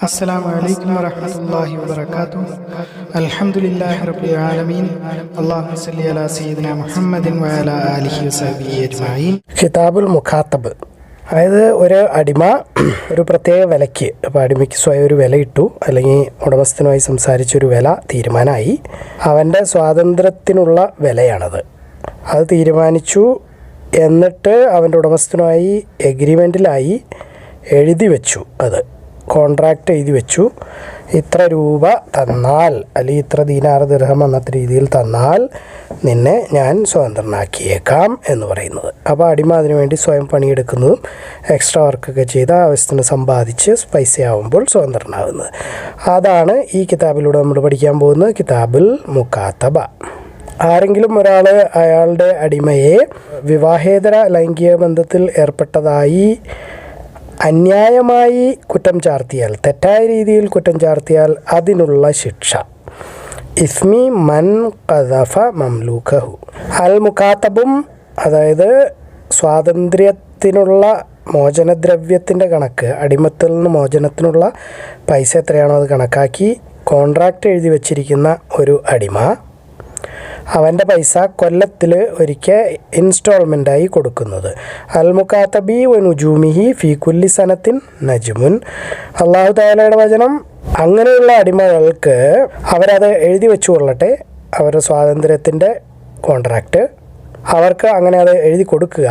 السلام عليكم ورحمة الله وبركاته. الحمد لله رب العالمين. اللهم صل على سيدنا محمد وعلى آله وصحبه أجمعين. കിതാബുൽ മുഖാത്തബ്, അതായത് ഒരു അടിമ ഒരു പ്രത്യേക വിലയ്ക്ക്, അപ്പോൾ അടിമയ്ക്ക് സ്വയം ഒരു വില ഇട്ടു, അല്ലെങ്കിൽ ഉടമസ്ഥനുമായി സംസാരിച്ചൊരു വില തീരുമാനമായി. അവൻ്റെ സ്വാതന്ത്ര്യത്തിനുള്ള വിലയാണത്. അത് തീരുമാനിച്ചു. എന്നിട്ട് അവൻ്റെ ഉടമസ്ഥനുമായി എഗ്രിമെൻറ്റിലായി എഴുതി വെച്ചു. അത് കോൺട്രാക്റ്റ് എഴുതി വെച്ചു. ഇത്ര രൂപ തന്നാൽ, അല്ലെങ്കിൽ ഇത്ര ദീനാർ ദിർഹം എന്നത്തെ രീതിയിൽ തന്നാൽ നിന്നെ ഞാൻ സ്വതന്ത്രനാക്കിയേക്കാം എന്ന് പറയുന്നത്. അപ്പോൾ അടിമ അതിനു വേണ്ടി സ്വയം പണിയെടുക്കുന്നതും എക്സ്ട്രാ വർക്കൊക്കെ ചെയ്ത് ആവശ്യത്തിന് സമ്പാദിച്ച് പൈസയാവുമ്പോൾ സ്വതന്ത്രനാകുന്നത്. അതാണ് ഈ കിതാബിലൂടെ നമ്മൾ പഠിക്കാൻ പോകുന്നത്, കിതാബുൽ മുഖാത്തബ. ആരെങ്കിലും ഒരാൾ അയാളുടെ അടിമയെ വിവാഹേതര ലൈംഗിക ബന്ധത്തിൽ ഏർപ്പെട്ടതായി അന്യായമായി കുറ്റം ചാർത്തിയാൽ, തെറ്റായ രീതിയിൽ കുറ്റം ചാർത്തിയാൽ അതിനുള്ള ശിക്ഷ ഇസ്മി മൻ ഖദഫ മംലൂഖഹു. അൽ മുഖാത്തബും, അതായത് സ്വാതന്ത്ര്യത്തിനുള്ള മോചനദ്രവ്യത്തിൻ്റെ കണക്ക്, അടിമത്തിൽ നിന്ന് മോചനത്തിനുള്ള പൈസ എത്രയാണോ അത് കണക്കാക്കി കോൺട്രാക്റ്റ് എഴുതി വച്ചിരിക്കുന്ന ഒരു അടിമ, അവൻ്റെ പൈസ കൊല്ലത്തിൽ ഒരിക്കൽ ഇൻസ്റ്റാൾമെൻറ്റായി കൊടുക്കുന്നത്. അൽ മുഖാത്തബി വ നുജൂമിഹി ഫി കുല്ലി സനത്തിൻ നജ്മുൻ. അള്ളാഹു തആലയുടെ വചനം, അങ്ങനെയുള്ള അടിമകൾക്ക് അവരത് എഴുതി വെച്ചു കൊള്ളട്ടെ, അവരുടെ സ്വാതന്ത്ര്യത്തിൻ്റെ കോൺട്രാക്റ്റ് അവർക്ക് അങ്ങനെ അത് എഴുതി കൊടുക്കുക.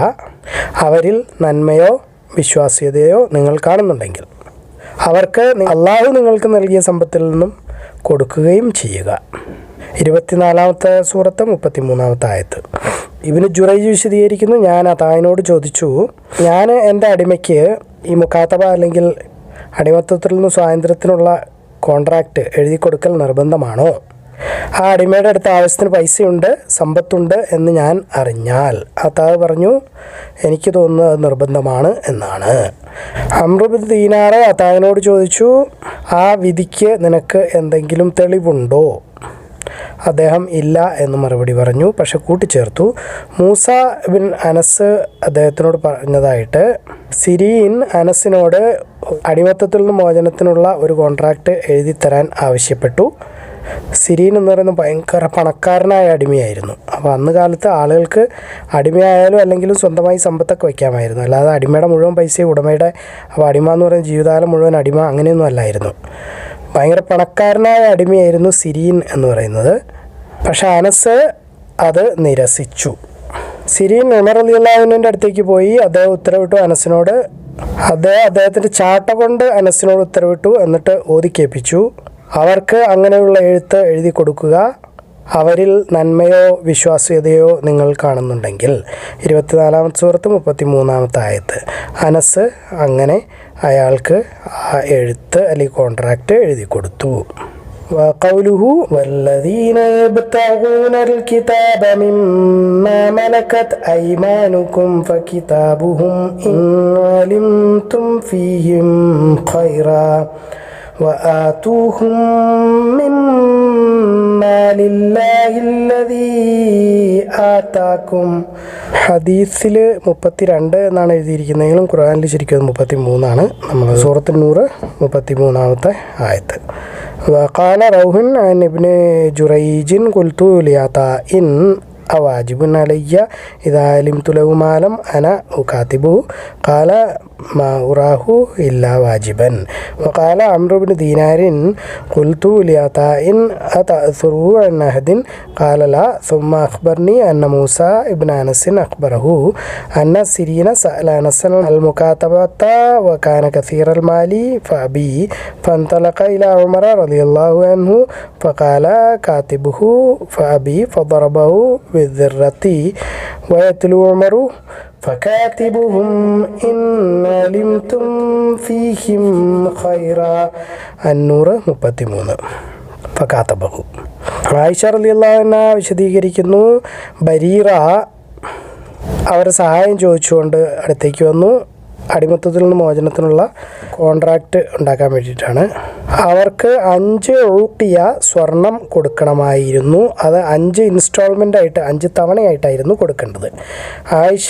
അവരിൽ നന്മയോ വിശ്വാസ്യതയോ നിങ്ങൾ കാണുന്നുണ്ടെങ്കിൽ അവർക്ക് അള്ളാഹു നിങ്ങൾക്ക് നൽകിയ സമ്പത്തിൽ നിന്നും കൊടുക്കുകയും ചെയ്യുക. 24-ാമത്തെ സൂറത്ത് 33-ാമത്തെ ആയത്ത്. ഇബ്നു ജുറൈജ് വിശദീകരിക്കുന്നു, ഞാൻ അതായനോട് ചോദിച്ചു, ഞാൻ എൻ്റെ അടിമയ്ക്ക് ഈ മുഖാത്തബ അല്ലെങ്കിൽ അടിമത്വത്തിൽ നിന്ന് സ്വാതന്ത്ര്യത്തിനുള്ള കോൺട്രാക്റ്റ് എഴുതി കൊടുക്കൽ നിർബന്ധമാണോ? ആ അടിമയുടെ അടുത്ത് ആവശ്യത്തിന് പൈസയുണ്ട്, സമ്പത്തുണ്ട് എന്ന് ഞാൻ അറിഞ്ഞാൽ. അതാവ് പറഞ്ഞു, എനിക്ക് തോന്നുന്നത് അത് നിർബന്ധമാണ് എന്നാണ്. അംറു ബിൻ ദീനാർ അതാവിനോട് ചോദിച്ചു, ആ വിധിക്ക് നിനക്ക് എന്തെങ്കിലും തെളിവുണ്ടോ? അദ്ദേഹം ഇല്ല എന്ന് മറുപടി പറഞ്ഞു. പക്ഷെ കൂട്ടിച്ചേർത്തു, മൂസ ബിൻ അനസ് അദ്ദേഹത്തിനോട് പറഞ്ഞതായിട്ട്, സിരീൻ അനസിനോട് അടിമത്തത്തിൽ നിന്ന് മോചനത്തിനുള്ള ഒരു കോൺട്രാക്റ്റ് എഴുതി തരാൻ ആവശ്യപ്പെട്ടു. സിരീൻ എന്ന് പറയുന്നത് ഭയങ്കര പണക്കാരനായ അടിമയായിരുന്നു. അപ്പോൾ അന്ന് കാലത്ത് ആളുകൾക്ക് അടിമയായാലും അല്ലെങ്കിലും സ്വന്തമായി സമ്പത്തൊക്കെ വയ്ക്കാമായിരുന്നു. അല്ലാതെ അടിമയുടെ മുഴുവൻ പൈസയും ഉടമയുടെ, അപ്പോൾ അടിമ എന്ന് പറയുന്ന ജീവിതകാലം മുഴുവൻ അടിമ അങ്ങനെയൊന്നും അല്ലായിരുന്നു. ഭയങ്കര പണക്കാരനായ അടിമയായിരുന്നു സിരീൻ എന്ന് പറയുന്നത്. പക്ഷെ അനസ് അത് നിരസിച്ചു. സിരീൻ ഉമർ റളിയല്ലാഹു അൻഹുവിൻ്റെ അടുത്തേക്ക് പോയി. അദ്ദേഹം ഉത്തരവിട്ടു അനസിനോട്, അദ്ദേഹത്തിൻ്റെ ചാട്ട കൊണ്ട് അനസിനോട് ഉത്തരവിട്ടു. എന്നിട്ട് ഓതിക്കേൽപ്പിച്ചു, അവർക്ക് അങ്ങനെയുള്ള എഴുത്ത് എഴുതി കൊടുക്കുക, അവരിൽ നന്മയോ വിശ്വാസ്യതയോ നിങ്ങൾ കാണുന്നുണ്ടെങ്കിൽ. 24-ാമത്തെ സൂറത്ത് 33-ാമത്തെ ആയത്ത്. അനസ് അങ്ങനെ അയാൾക്ക് ആ എഴുത്ത് അല്ലെങ്കിൽ കോൺട്രാക്റ്റ് എഴുതി കൊടുത്തു. വഖൗലുഹു വല്ലദീന യബ്തഗൂനൽ കിതാബ മിമ്മാ മലകത് അയ്മാനുകും ഫകിതാബുഹും ഇൻ അലിംതും ഫീഹിം ഖൈറാ വആതൂഹും മിമ്മാ ലില്ലാഹില്ലദീ ആതാക്കും. ഹദീസിൽ 32 എന്നാണ് എഴുതിയിരിക്കുന്നതെങ്കിലും ഖുർആനിൽ ശരിക്കും 33 നമ്മൾ സൂറത്തുൻ നൂർ 33-ാമത്തെ ആയത്ത്. വഖാല റൗഹുൻ അൻ ഇബ്നു ജുറൈജിൻ ഖുൽതു ലിഅതാഇൻ അവാജിബുൻ അലയ്യ ഇദാ അലിംതു ലഹു മാലം അന ഉകാതിബു ഖാല മാ ഉറാഹു ഇല്ലാ വാജിബൻ. വഖാല അംറു ബിൻ ദീനാരിൻ ഖുൽതു ലിഅതാഇൻ അതഅസുറു അൻ അഹദിൻ ഖാല ലാ സുമ്മ അഖ്ബർനി അന്ന മൂസ ഇബ്ന അനസിൻ അഖ്ബറഹു അന്ന സിരീന സഅല അനസൻ അൽ മുകാതബത വകാന കസീറൽ മാലി ഫഅബി ഫന്തലഖ ഇലാ ഉമർ റളിയല്ലാഹു അൻഹു ഫഖാല കാതിബുഹു ഫഅബി ഫദറബഹു ബിദ്ദിറതി വയത്ലു ഉമറു ഫകാതിബുഹും ഇൻ അലിംതും ഫീഹിം ഖൈറാ. അന്നൂർ 33. ഫകാതബഹു. ആയിഷ റളിയല്ലാഹു അൻഹ വിശദീകരിക്കുന്നു, ബരീറ അവരെ സഹായം ചോദിച്ചുകൊണ്ട് അടുത്തേക്ക് വന്നു. അടിമത്തത്തിൽ നിന്ന് മോചനത്തിനുള്ള കോൺട്രാക്റ്റ് ഉണ്ടാക്കാൻ വേണ്ടിയിട്ടാണ്. അവർക്ക് 5 ഉറുക്കിയ സ്വർണം കൊടുക്കണമായിരുന്നു. അത് 5 ഇൻസ്റ്റാൾമെൻ്റ് ആയിട്ട് 5 തവണയായിട്ടായിരുന്നു കൊടുക്കേണ്ടത്. ആയിഷ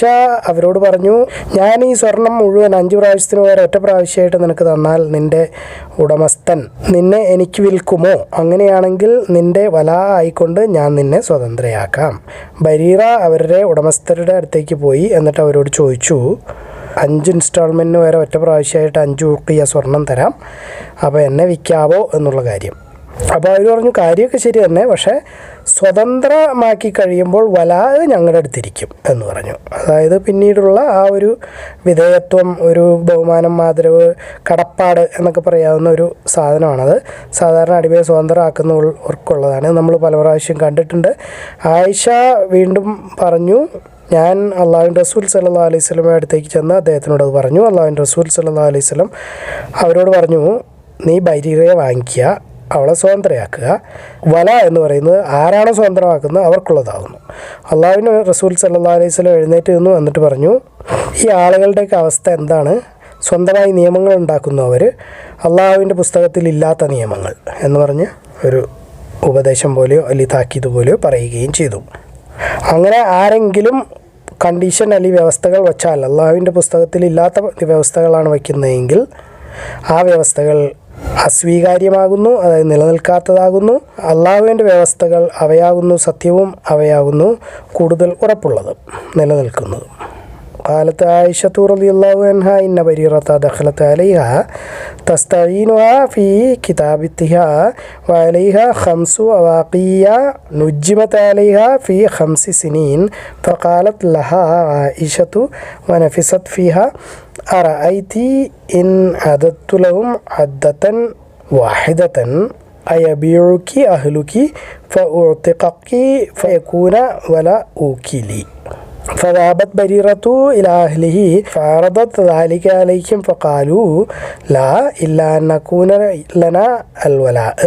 അവരോട് പറഞ്ഞു, ഞാൻ ഈ സ്വർണം മുഴുവൻ 5 പ്രാവശ്യത്തിന് പകരം ഒറ്റ പ്രാവശ്യമായിട്ട് നിനക്ക് തന്നാൽ നിൻ്റെ ഉടമസ്ഥൻ നിന്നെ എനിക്ക് വിൽക്കുമോ? അങ്ങനെയാണെങ്കിൽ നിൻ്റെ വല ആയിക്കൊണ്ട് ഞാൻ നിന്നെ സ്വതന്ത്രയാക്കാം. ബരീറ അവരുടെ ഉടമസ്ഥരുടെ അടുത്തേക്ക് പോയി. എന്നിട്ട് അവരോട് ചോദിച്ചു, 5 ഇൻസ്റ്റാൾമെൻറ്റിന് വരെ ഒറ്റ പ്രാവശ്യമായിട്ട് 5 ഉറുക്കിയ സ്വർണം തരാം, അപ്പോൾ എന്നെ വിൽക്കാവോ എന്നുള്ള കാര്യം. അപ്പോൾ അവർ പറഞ്ഞു, കാര്യമൊക്കെ ശരി തന്നെ, പക്ഷേ സ്വതന്ത്രമാക്കി കഴിയുമ്പോൾ വല ഞങ്ങളുടെ അടുത്തിരിക്കും എന്ന് പറഞ്ഞു. അതായത് പിന്നീടുള്ള ആ ഒരു വിധേയത്വം, ഒരു ബഹുമാനം, ആദരവ്, കടപ്പാട് എന്നൊക്കെ പറയാവുന്ന ഒരു സാധനമാണത്. സാധാരണ അടിമയെ സ്വതന്ത്രമാക്കുന്നവർക്കുള്ളതാണ്. നമ്മൾ പല പ്രാവശ്യം കണ്ടിട്ടുണ്ട്. ആയിഷ വീണ്ടും പറഞ്ഞു, ഞാൻ അള്ളാഹുവിൻ്റെ റസൂൽ സല്ലല്ലാഹു അലൈഹി വസല്ലമയുടെ അടുത്തേക്ക് ചെന്ന് അദ്ദേഹത്തിനോട് അത് പറഞ്ഞു. അള്ളാഹുവിൻ്റെ റസൂൽ സല്ലല്ലാഹു അലൈഹി വസല്ലം അവരോട് പറഞ്ഞു, നീ ബരീറയെ വാങ്ങിക്കുക, അവളെ സ്വതന്ത്രയാക്കുക. വല എന്ന് പറയുന്നത് ആരാണോ സ്വതന്ത്രമാക്കുന്നത് അവർക്കുള്ളതാകുന്നു. അള്ളാഹുവിൻ്റെ റസൂൽ സല്ലല്ലാഹു അലൈഹി വസല്ലം എഴുന്നേറ്റ് നിന്നു. എന്നിട്ട് പറഞ്ഞു, ഈ ആളുകളുടെയൊക്കെ അവസ്ഥ എന്താണ്? സ്വന്തമായി നിയമങ്ങൾ ഉണ്ടാക്കുന്നു അവർ, അള്ളാഹുവിൻ്റെ പുസ്തകത്തിൽ ഇല്ലാത്ത നിയമങ്ങൾ എന്ന് പറഞ്ഞ് ഒരു ഉപദേശം പോലെയോ അല്ലെങ്കിൽ താക്കീത് പോലെയോ പറയുകയും ചെയ്തു. അങ്ങനെ ആരെങ്കിലും കണ്ടീഷൻ അല്ലെങ്കിൽ വ്യവസ്ഥകൾ വച്ചാൽ, അള്ളാഹുവിൻ്റെ പുസ്തകത്തിൽ ഇല്ലാത്ത വ്യവസ്ഥകളാണ് വയ്ക്കുന്നതെങ്കിൽ ആ വ്യവസ്ഥകൾ അസ്വീകാര്യമാകുന്നു, അതായത് നിലനിൽക്കാത്തതാകുന്നു. അള്ളാഹുവിൻ്റെ വ്യവസ്ഥകൾ അവയാകുന്നു സത്യവും, അവയാകുന്നു കൂടുതൽ ഉറപ്പുള്ളതും നിലനിൽക്കുന്നതും. قالت عائشة رضي الله عنها إن بريرة دخلت عليها تستعينها في كتابتها وعليها 5 أواقي نجمت عليها في 5 سنين فقالت لها عائشة ونفست فيها أرأيت إن عددت لهم عدة واحدة أيبيعك أهلك فأعتقك فيكون ولا أوكلي. فذهبت بريرة إلى أهله فعرضت ذلك عليهم فقالوا لا إلا أن نكون لنا الولاء.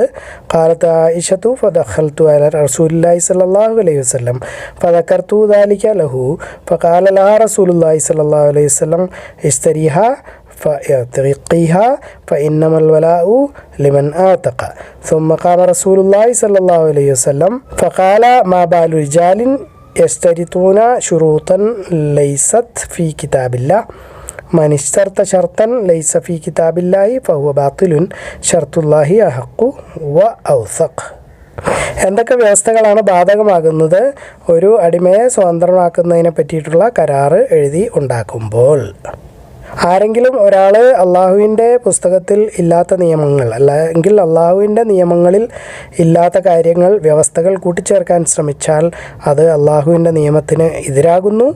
قالت عائشة فدخلت على رسول الله صلى الله عليه وسلم فذكرت ذلك له فقال لها رسول الله صلى الله عليه وسلم اشتريها فاعتقيها فإنما الولاء لمن آتق. ثم قام رسول الله صلى الله عليه وسلم فقال ما بال رجال يشترطون شروطا ليست في كتاب الله من اشترط شرطا ليس في كتاب الله فهو باطل شرط الله أحق وأوثق. എന്തൊക്കെ വ്യവസ്ഥകളാണ് ബാധകമാകുന്നത്? ഒരു അടിമയെ സ്വതന്ത്രമാക്കുന്നതിനെ പറ്റിയിട്ടുള്ള കരാറ് എഴുതി ഉണ്ടാക്കുമ്പോൾ ആരെങ്കിലും ഒരാൾ അള്ളാഹുവിൻ്റെ പുസ്തകത്തിൽ ഇല്ലാത്ത നിയമങ്ങൾ അല്ലെങ്കിൽ അള്ളാഹുവിൻ്റെ നിയമങ്ങളിൽ ഇല്ലാത്ത കാര്യങ്ങൾ, വ്യവസ്ഥകൾ കൂട്ടിച്ചേർക്കാൻ ശ്രമിച്ചാൽ അത് അള്ളാഹുവിൻ്റെ നിയമത്തിന് എതിരാകുന്നു.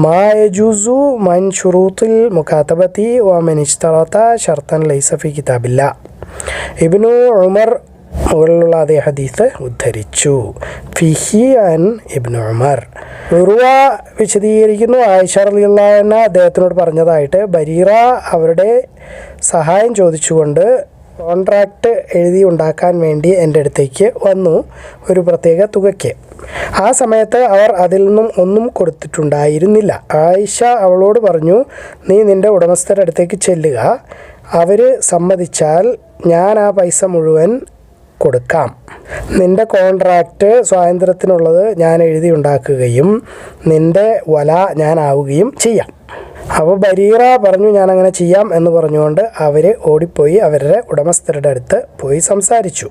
മാ യജൂസു മൻ ഷുറൂത്തുൽ മുകാതബത്തി വ മൻ ഇശ്തറത ഷർത്തൻ ലൈസ ഫി കിതാബില്ലാ. ഇബ്നു ഉമർ മുകളിലുള്ള അതേ ഹദീസ് ഉദ്ധരിച്ചു. ഫിഹി അൻ ഇബ്നു ഉമർ. ഉർവ വിശദീകരിക്കുന്നു, ആയിഷ റളിയല്ലാഹു അൻഹ അദ്ദേഹത്തിനോട് പറഞ്ഞതായിട്ട്, ബരീറ അവരുടെ സഹായം ചോദിച്ചുകൊണ്ട് കോൺട്രാക്റ്റ് എഴുതി ഉണ്ടാക്കാൻ വേണ്ടി എൻ്റെ അടുത്തേക്ക് വന്നു, ഒരു പ്രത്യേക തുകയ്ക്ക്. ആ സമയത്ത് അവർ അതിൽ നിന്നും ഒന്നും കൊടുത്തിട്ടുണ്ടായിരുന്നില്ല. ആയിഷ അവളോട് പറഞ്ഞു, നീ നിൻ്റെ ഉടമസ്ഥരുടെ അടുത്തേക്ക് ചെല്ലുക, അവർ സമ്മതിച്ചാൽ ഞാൻ ആ പൈസ മുഴുവൻ കൊടുക്കാം. നിൻ്റെ കോൺട്രാക്റ്റ് സ്വാതന്ത്ര്യത്തിനുള്ളത് ഞാൻ എഴുതി ഉണ്ടാക്കുകയും നിൻ്റെ വല ഞാനാവുകയും ചെയ്യാം. അപ്പോൾ ബരീറ പറഞ്ഞു, ഞാനങ്ങനെ ചെയ്യാം എന്ന് പറഞ്ഞുകൊണ്ട് അവർ ഓടിപ്പോയി അവരുടെ ഉടമസ്ഥരുടെ അടുത്ത് പോയി സംസാരിച്ചു.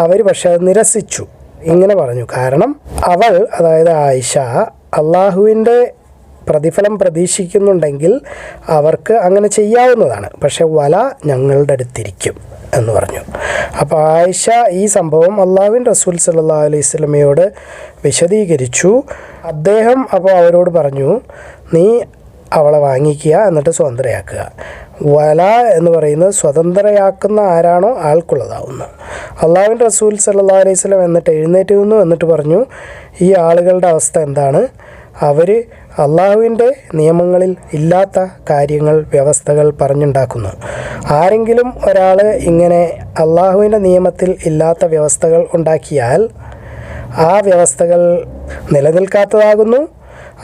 അവർ പക്ഷേ അത് നിരസിച്ചു. ഇങ്ങനെ പറഞ്ഞു, കാരണം അവൾ, അതായത് ആയിഷ, അള്ളാഹുവിൻ്റെ പ്രതിഫലം പ്രതീക്ഷിക്കുന്നുണ്ടെങ്കിൽ അവർക്ക് അങ്ങനെ ചെയ്യാവുന്നതാണ്, പക്ഷെ വല ഞങ്ങളുടെ അടുത്തിരിക്കും എന്ന് പറഞ്ഞു. അപ്പോൾ ആയിഷ ഈ സംഭവം അള്ളാഹുവിൻ റസൂൽ സല്ലല്ലാഹു അലൈഹി വസല്ലമയോട് വിശദീകരിച്ചു. അദ്ദേഹം അപ്പോൾ അവരോട് പറഞ്ഞു, നീ അവളെ വാങ്ങിക്കുക, എന്നിട്ട് സ്വതന്ത്രയാക്കുക. വല എന്ന് പറയുന്നത് സ്വതന്ത്രയാക്കുന്ന ആരാണോ ആൾക്കുള്ളതാവുന്നു. അള്ളാഹുവിൻ റസൂൽ സല്ലല്ലാഹു അലൈഹി വസല്ലം എന്നിട്ട് എഴുന്നേറ്റ് നിന്നു. എന്നിട്ട് പറഞ്ഞു, ഈ ആളുകളുടെ അവസ്ഥ എന്താണ്? അവർ അള്ളാഹുവിൻ്റെ നിയമങ്ങളിൽ ഇല്ലാത്ത കാര്യങ്ങൾ, വ്യവസ്ഥകൾ പറഞ്ഞുണ്ടാക്കുന്നു. ആരെങ്കിലും ഒരാൾ ഇങ്ങനെ അള്ളാഹുവിൻ്റെ നിയമത്തിൽ ഇല്ലാത്ത വ്യവസ്ഥകൾ ഉണ്ടാക്കിയാൽ ആ വ്യവസ്ഥകൾ നിലനിൽക്കാത്തതാകുന്നു.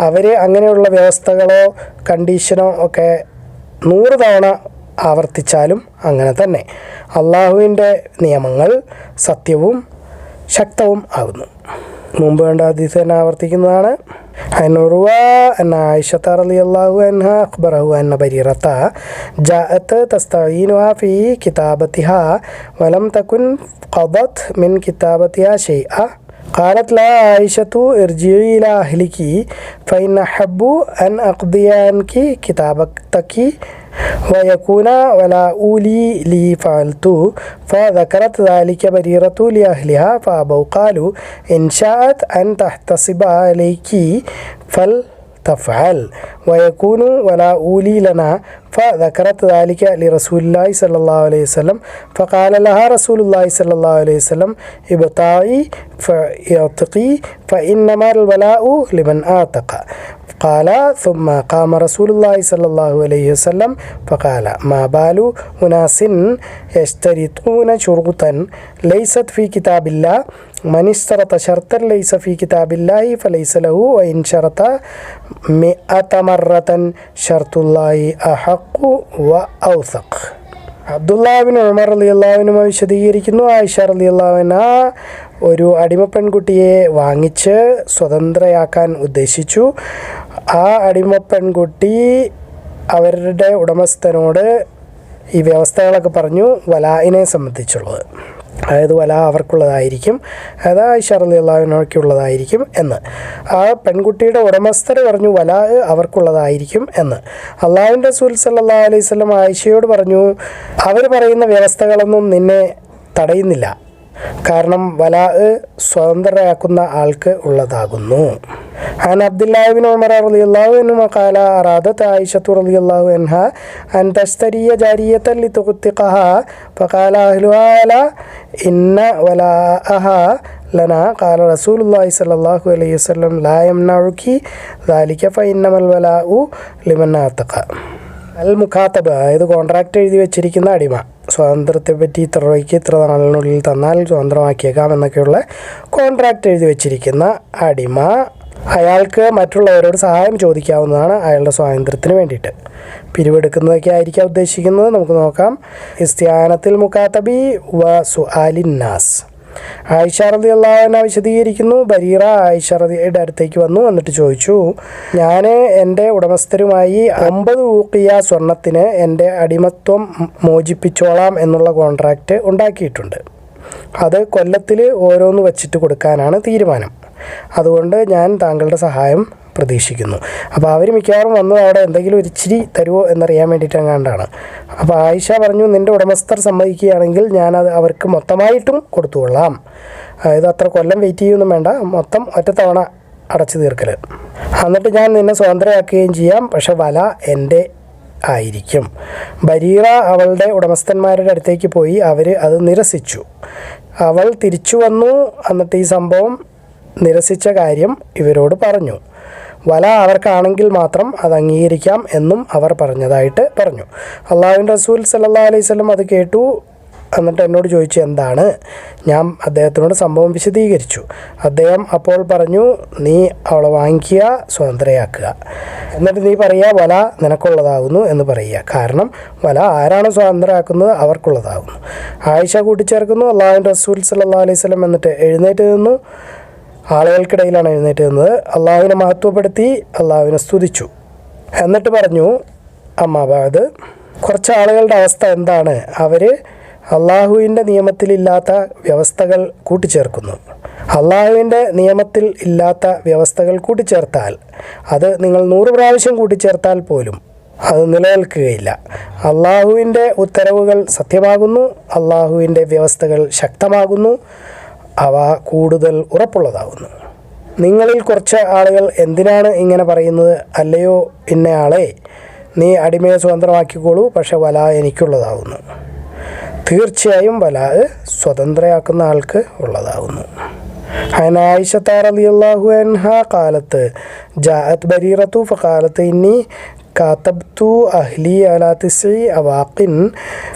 അവർ അങ്ങനെയുള്ള വ്യവസ്ഥകളോ കണ്ടീഷനോ ഒക്കെ 100 തവണ ആവർത്തിച്ചാലും അങ്ങനെ തന്നെ. അള്ളാഹുവിൻ്റെ നിയമങ്ങൾ സത്യവും ശക്തവും ആകുന്നു. മുമ്പ് വേണ്ട ഹദീസ് തന്നെ ആവർത്തിക്കുന്നതാണ്. أن عائشة رضي الله عنها أخبره أن بريرة جاءت تستعينها في كتابتها ولم تكن قضت من كتابتها شيئا قالت لها عائشة ارجعي إلى أهلك فإن أحب أن أقضي عنك كتابتك ويكون ولاؤه لي فعلت. فذكرت ذلك بريرة لأهلها فأبوا. قالوا إن شاءت أن تحتسب عليك فلتفعل ويكون ولاؤه لي لنا. فذكرت ذلك لرسول الله صلى الله عليه وسلم فقال لها رسول الله صلى الله عليه وسلم ابتعي فاعتقي فإنما الولاء لمن آتق. قال ثم قام رسول الله صلى الله عليه وسلم فقال ما بال أناس يشترطون شروطا ليست في كتاب الله من اشترط شرطا ليس في كتاب الله فليس له وإن شرط 100 مرة شرط الله أحق وأوثق. അബ്ദുല്ലാഹ് ബിൻ ഉമർ റളിയല്ലാഹു അൻഹു വിശദീകരിക്കുന്നു, ആയിഷ റളിയല്ലാഹു അൻഹ ഒരു അടിമ പെൺകുട്ടിയെ വാങ്ങിച്ച് സ്വതന്ത്രയാക്കാൻ ഉദ്ദേശിച്ചു. ആ അടിമ പെൺകുട്ടി അവരുടെ ഉടമസ്ഥനോട് ഈ വ്യവസ്ഥകളൊക്കെ പറഞ്ഞു, വലായിനെ സംബന്ധിച്ചുള്ളത്. അതായത് വല അവർക്കുള്ളതായിരിക്കും, അതായത് ആയിഷ റളിയല്ലാഹു അൻഹയ്ക്കുള്ളതായിരിക്കും എന്ന്. ആ പെൺകുട്ടിയുടെ ഉടമസ്ഥർ പറഞ്ഞു വല അവർക്കുള്ളതായിരിക്കും എന്ന്. അള്ളാഹുവിൻ്റെ റസൂൽ സല്ലല്ലാഹു അലൈഹി വസല്ലം ആയിഷയോട് പറഞ്ഞു, അവർ പറയുന്ന വ്യവസ്ഥകളൊന്നും നിന്നെ തടയുന്നില്ല, കാരണം വല സ്വതന്ത്രയാക്കുന്ന ആൾക്ക് ഉള്ളതാകുന്നു. عن عبد الله بن عمر رضي الله عنهما قال أرادت عائشة رضي الله عنها أن تشتري جارية لتعتقها فقال أهلها لا إن ولاءها لنا. قال رسول الله صلى الله عليه وسلم لا يمنعك ذلك فإنما الولاء لمن أعتق. അൽ മുഖാത്തബ്, അതായത് കോൺട്രാക്റ്റ് എഴുതി വെച്ചിരിക്കുന്ന അടിമ, സ്വാതന്ത്ര്യത്തെ പറ്റി ഇത്ര രൂപയ്ക്ക് ഇത്ര നാളിനുള്ളിൽ തന്നാൽ സ്വതന്ത്രമാക്കിയേക്കാം എന്നൊക്കെയുള്ള കോൺട്രാക്റ്റ് എഴുതി വെച്ചിരിക്കുന്ന അടിമ അയാൾക്ക് മറ്റുള്ളവരോട് സഹായം ചോദിക്കാവുന്നതാണ് അയാളുടെ സ്വാതന്ത്ര്യത്തിന് വേണ്ടിയിട്ട്. പിരിവെടുക്കുന്നതൊക്കെ ആയിരിക്കാം ഉദ്ദേശിക്കുന്നത്. നമുക്ക് നോക്കാം. ഇസ്തിയാനത്തിൽ മുഖാത്തബി വ സുആലിന്നാസ്. ആയിഷ റളിയല്ലാഹു അൻഹ വിശദീകരിക്കുന്നു, ബരീറ ആയിഷ റളിയുടെ അടുത്തേക്ക് വന്നു, എന്നിട്ട് ചോദിച്ചു, ഞാൻ എൻ്റെ ഉടമസ്ഥരുമായി 50 ഊഖിയ സ്വർണത്തിന് എൻ്റെ അടിമത്വം മോചിപ്പിച്ചോളാം എന്നുള്ള കോൺട്രാക്റ്റ് ഉണ്ടാക്കിയിട്ടുണ്ട്. അത് കൊല്ലത്തിൽ ഓരോന്ന് വച്ചിട്ട് കൊടുക്കാനാണ് തീരുമാനം. അതുകൊണ്ട് ഞാൻ താങ്കളുടെ സഹായം പ്രതീക്ഷിക്കുന്നു. അപ്പോൾ അവർ മിക്കവാറും വന്നു അവിടെ എന്തെങ്കിലും ഒരു ഇച്ചിരി തരുമോ എന്നറിയാൻ വേണ്ടിയിട്ട് അങ്ങാണ്ടാണ്. അപ്പോൾ ആയിഷ പറഞ്ഞു, നിൻ്റെ ഉടമസ്ഥർ സമ്മതിക്കുകയാണെങ്കിൽ ഞാനത് അവർക്ക് മൊത്തമായിട്ടും കൊടുത്തുകൊള്ളാം. അതായത് അത്ര കൊല്ലം വെയിറ്റ് ചെയ്യുമൊന്നും വേണ്ട, മൊത്തം ഒറ്റത്തവണ അടച്ചു തീർക്കൽ. എന്നിട്ട് ഞാൻ നിന്നെ സ്വതന്ത്രയാക്കുകയും ചെയ്യാം, പക്ഷെ വല എൻ്റെ ആയിരിക്കും. ബരീറ അവളുടെ ഉടമസ്ഥന്മാരുടെ അടുത്തേക്ക് പോയി, അവർ അത് നിരസിച്ചു. അവൾ തിരിച്ചു വന്നു, എന്നിട്ട് ഈ സംഭവം നിരസിച്ച കാര്യം ഇവരോട് പറഞ്ഞു. വല അവർക്കാണെങ്കിൽ മാത്രം അത് അംഗീകരിക്കാം എന്നും അവർ പറഞ്ഞതായിട്ട് പറഞ്ഞു. അള്ളാഹുവിൻ്റെ റസൂൽ സല്ലല്ലാഹു അലൈഹി വസല്ലം അത് കേട്ടു. എന്നിട്ട് എന്നോട് ചോദിച്ചു എന്താണ്. ഞാൻ അദ്ദേഹത്തിനോട് സംഭവം വിശദീകരിച്ചു. അദ്ദേഹം അപ്പോൾ പറഞ്ഞു, നീ അവളെ വാങ്ങിക്കുക, സ്വതന്ത്രയാക്കുക, എന്നിട്ട് നീ പറയുക വല നിനക്കുള്ളതാകുന്നു എന്ന് പറയുക. കാരണം വല ആരാണ് സ്വതന്ത്രയാക്കുന്നത് അവർക്കുള്ളതാകുന്നു. ആയിഷ കൂട്ടിച്ചേർക്കുന്നു, അള്ളാഹുവിൻ്റെ റസൂൽ സല്ലല്ലാഹു അലൈഹി വസല്ലം എന്നിട്ട് എഴുന്നേറ്റ് നിന്നു. ആളുകൾക്കിടയിലാണ് എഴുന്നേറ്റ് നിന്നത്. അള്ളാഹുവിനെ മഹത്വപ്പെടുത്തി, അള്ളാഹുവിനെ സ്തുതിച്ചു. എന്നിട്ട് പറഞ്ഞു, അമ്മാബാദ്, കുറച്ച് ആളുകളുടെ അവസ്ഥ എന്താണ്? അവർ അള്ളാഹുവിൻ്റെ നിയമത്തിലില്ലാത്ത വ്യവസ്ഥകൾ കൂട്ടിച്ചേർക്കുന്നു. അള്ളാഹുവിൻ്റെ നിയമത്തിൽ ഇല്ലാത്ത വ്യവസ്ഥകൾ കൂട്ടിച്ചേർത്താൽ, അത് നിങ്ങൾ 100 പ്രാവശ്യം കൂട്ടിച്ചേർത്താൽ പോലും അത് നിലനിൽക്കുകയില്ല. അള്ളാഹുവിൻ്റെ ഉത്തരവുകൾ സത്യമാകുന്നു, അള്ളാഹുവിൻ്റെ വ്യവസ്ഥകൾ ശക്തമാകുന്നു, അവ കൂടുതൽ ഉറപ്പുള്ളതാകുന്നു. നിങ്ങളിൽ കുറച്ച് ആളുകൾ എന്തിനാണ് ഇങ്ങനെ പറയുന്നത്? അല്ലയോ ഇന്നയാളെ, നീ അടിമയെ സ്വതന്ത്രമാക്കിക്കോളൂ, പക്ഷെ വല എനിക്കുള്ളതാകുന്നു. തീർച്ചയായും വല സ്വതന്ത്രയാക്കുന്ന ആൾക്ക് ഉള്ളതാകുന്നു. ആയിഷ റളിയല്ലാഹു അൻഹ ഖാലത്ത് ജാഅത് ബരീറത്തു ഫഖാലത്ത് ഇന്നി കാതബ്തു അഹ്ലി അലാ 9 അവാഖിൻ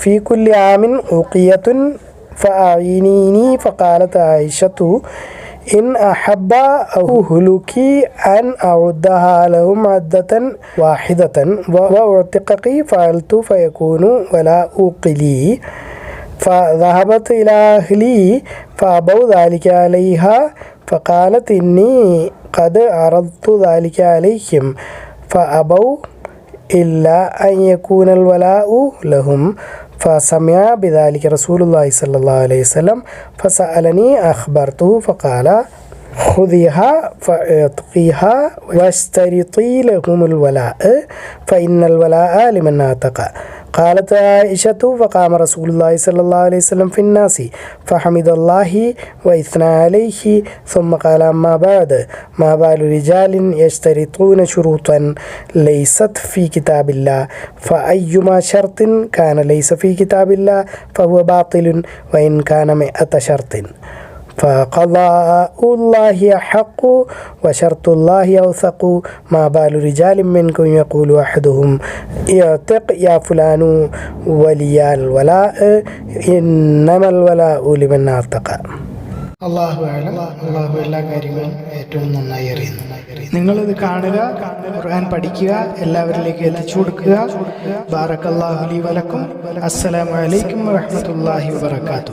ഫീ കുല്ലി ആമിൻ ഉഖിയത്തുൻ فأعينيني. فقالت عائشة ഇൻ അഹബ്ബ ഔ ഹുലുക്കി അൻ അഉദ്ദഹാ ലഹും അദ്ദതൻ വാഹിദതൻ വഉതിഖി ഫഅൽതു ഫയകൂനു വലാഉ ഖിലി فذهبت إلى أهلي فأبوا ذلك عليها فقالت إني قد عرضت ذلك عليهم فأبوا إلا أن يكون الولاء لهم فسمع بذلك رسول الله صلى الله عليه وسلم فسألني أخبرته فقال خذيها فاعطيها واشترطي لهم الولاء فإن الولاء لمن أعتق. قالت عائشة فقام رسول الله صلى الله عليه وسلم في الناس فحمد الله وإثنى عليه ثم قال أما بعد ما بال رجال يشترطون شروطا ليست في كتاب الله فأيما شرط كان ليس في كتاب الله فهو باطل وإن كان 100 شرط فقضاء الله أحق وشرط الله أوثق ما بال رجال منكم يقول أحدهم يعتق يا فلان ولي الولاء إنما الولاء لمن أعتق. അള്ളാഹു അഅലം. അള്ളാഹു എല്ലാ കാര്യങ്ങളും ഏറ്റവും നന്നായി അറിയുന്നു. നിങ്ങളിത് കാണുക, ഖുർആൻ പഠിക്കുക, എല്ലാവരിലേക്ക് എത്തിച്ചു കൊടുക്കുക. ബാറക്കല്ലാഹു ലി വലക്കും. അസ്സലാമു അലൈക്കും വറഹ്മത്തുള്ളാഹി വബറകാതുഹു.